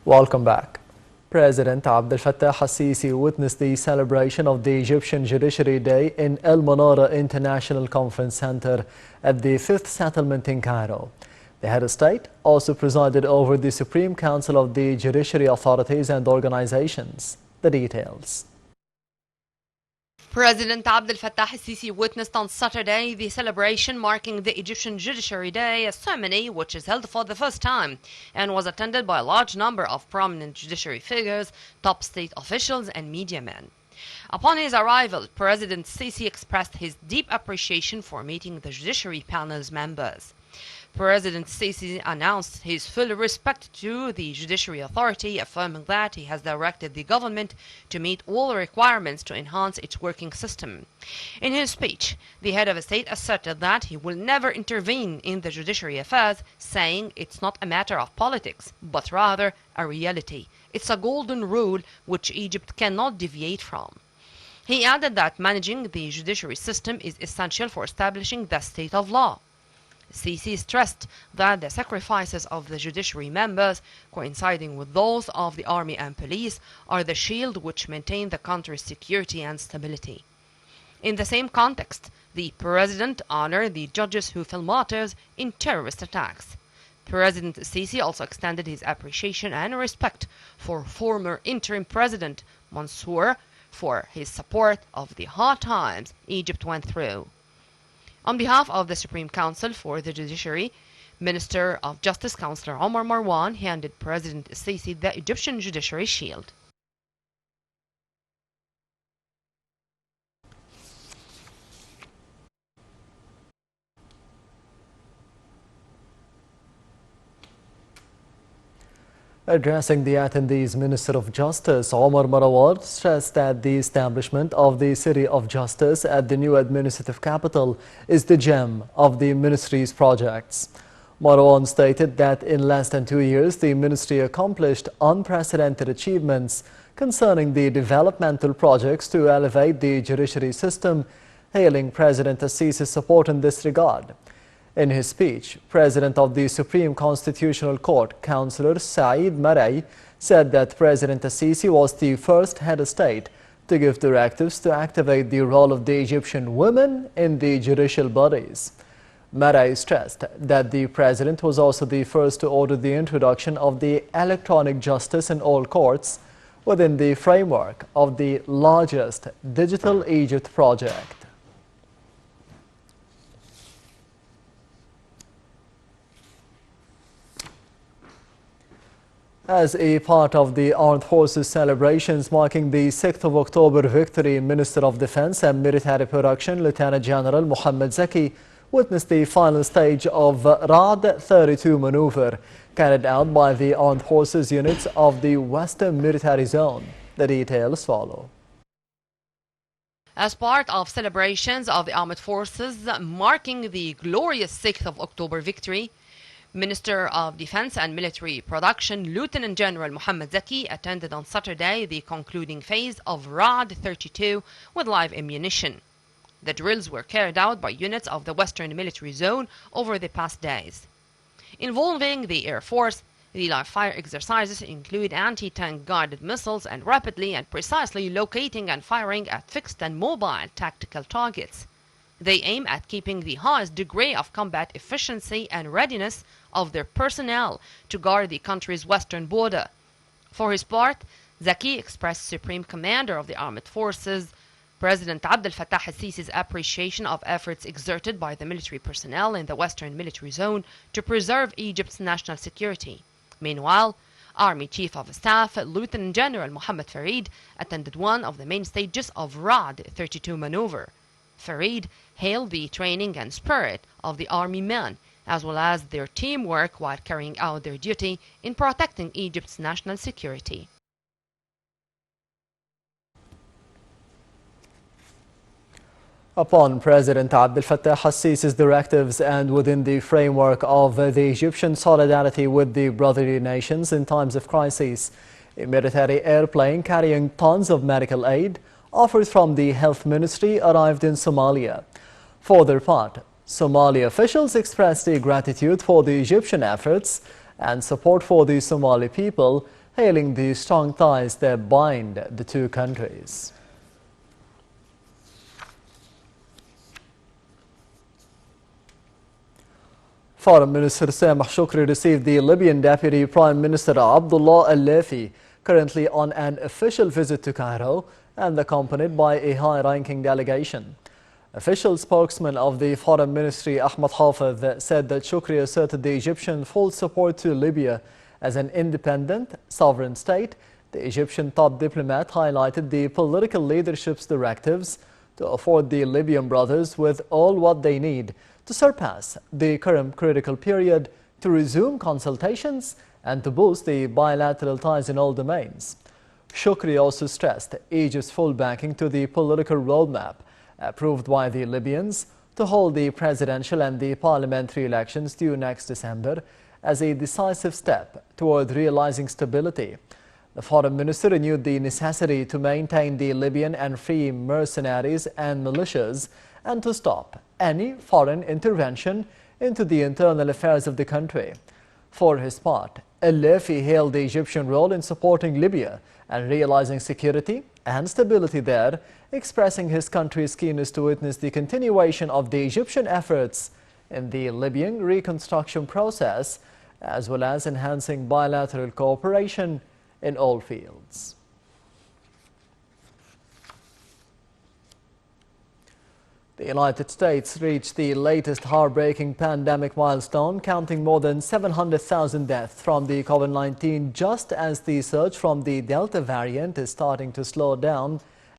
Welcome back. President Abdel Fattah al-Sisi witnessed the celebration of the Egyptian Judiciary Day in El Manara International Conference Center at the 5th Settlement in Cairo. The head of state also presided over the Supreme Council of the Judiciary Authorities and Organizations. The details. President Abdel Fattah al-Sisi witnessed on Saturday the celebration marking the Egyptian Judiciary Day, a ceremony which is held for the first time and was attended by a large number of prominent judiciary figures, top state officials and media men. Upon his arrival, President Sisi expressed his deep appreciation for meeting the judiciary panel's members. President Sisi announced his full respect to the Judiciary Authority, affirming that he has directed the government to meet all requirements to enhance its working system. In his speech, the head of state asserted that he will never intervene in the judiciary affairs, saying it's not a matter of politics, but rather a reality. It's a golden rule which Egypt cannot deviate from. He added that managing the judiciary system is essential for establishing the state of law. Sisi stressed that the sacrifices of the judiciary members, coinciding with those of the army and police, are the shield which maintain the country's security and stability. In the same context, the president honored the judges who fell martyrs in terrorist attacks. President Sisi also extended his appreciation and respect for former interim president Mansour for his support of the hard times Egypt went through. On behalf of the Supreme Council for the Judiciary, Minister of Justice Councillor Omar Marwan handed President Sisi the Egyptian Judiciary Shield. Addressing the attendees, Minister of Justice Omar Marwan stressed that the establishment of the City of Justice at the new administrative capital is the gem of the ministry's projects. Marwan stated that in less than 2 years, the ministry accomplished unprecedented achievements concerning the developmental projects to elevate the judiciary system, hailing President al-Sisi's support in this regard. In his speech, President of the Supreme Constitutional Court, Councillor Saeed Marai, said that President al-Sisi was the first head of state to give directives to activate the role of the Egyptian women in the judicial bodies. Marai stressed that the president was also the first to order the introduction of the electronic justice in all courts within the framework of the largest Digital Egypt project. As a part of the Armed Forces celebrations marking the 6th of October victory, Minister of Defense and Military Production Lieutenant General Mohammed Zaki witnessed the final stage of Ra'd 32 maneuver carried out by the Armed Forces units of the Western Military Zone. The details follow. As part of celebrations of the Armed Forces marking the glorious 6th of October victory, Minister of Defense and Military Production Lieutenant General Mohammed Zaki attended on Saturday the concluding phase of Ra'd 32 with live ammunition. The drills were carried out by units of the Western Military Zone over the past days. Involving the Air Force, the live fire exercises include anti-tank guided missiles and rapidly and precisely locating and firing at fixed and mobile tactical targets. They aim at keeping the highest degree of combat efficiency and readiness of their personnel to guard the country's western border. For his part, Zaki expressed Supreme Commander of the Armed Forces, President Abdel Fattah al-Sisi's appreciation of efforts exerted by the military personnel in the Western Military Zone to preserve Egypt's national security. Meanwhile, Army Chief of Staff Lieutenant General Mohammed Farid attended one of the main stages of Ra'd 32 maneuver. Farid hailed the training and spirit of the army men, as well as their teamwork while carrying out their duty in protecting Egypt's national security. Upon President Abdel Fattah al-Sisi's directives and within the framework of the Egyptian solidarity with the brotherly nations in times of crisis, a military airplane carrying tons of medical aid offered from the Health Ministry arrived in Somalia. For their part, Somali officials expressed their gratitude for the Egyptian efforts and support for the Somali people hailing the strong ties that bind the two countries. Foreign Minister Sameh Shukri received the Libyan Deputy Prime Minister Abdullah Al-Lafi, currently on an official visit to Cairo and accompanied by a high-ranking delegation. Official spokesman of the Foreign Ministry, Ahmed Hafez, said that Shukri asserted the Egyptian full support to Libya as an independent, sovereign state. The Egyptian top diplomat highlighted the political leadership's directives to afford the Libyan brothers with all what they need to surpass the current critical period, to resume consultations and to boost the bilateral ties in all domains. Shukri also stressed Egypt's full backing to the political roadmap approved by the Libyans to hold the presidential and the parliamentary elections due next December as a decisive step toward realizing stability. The foreign minister renewed the necessity to maintain the Libyan and free mercenaries and militias and to stop any foreign intervention into the internal affairs of the country. For his part, Al-Lafi hailed the Egyptian role in supporting Libya and realizing security and stability there, expressing his country's keenness to witness the continuation of the Egyptian efforts in the Libyan reconstruction process, as well as enhancing bilateral cooperation in all fields. The United States reached the latest heartbreaking pandemic milestone, counting more than 700,000 deaths from the COVID-19 just as the surge from the Delta variant is starting to slow down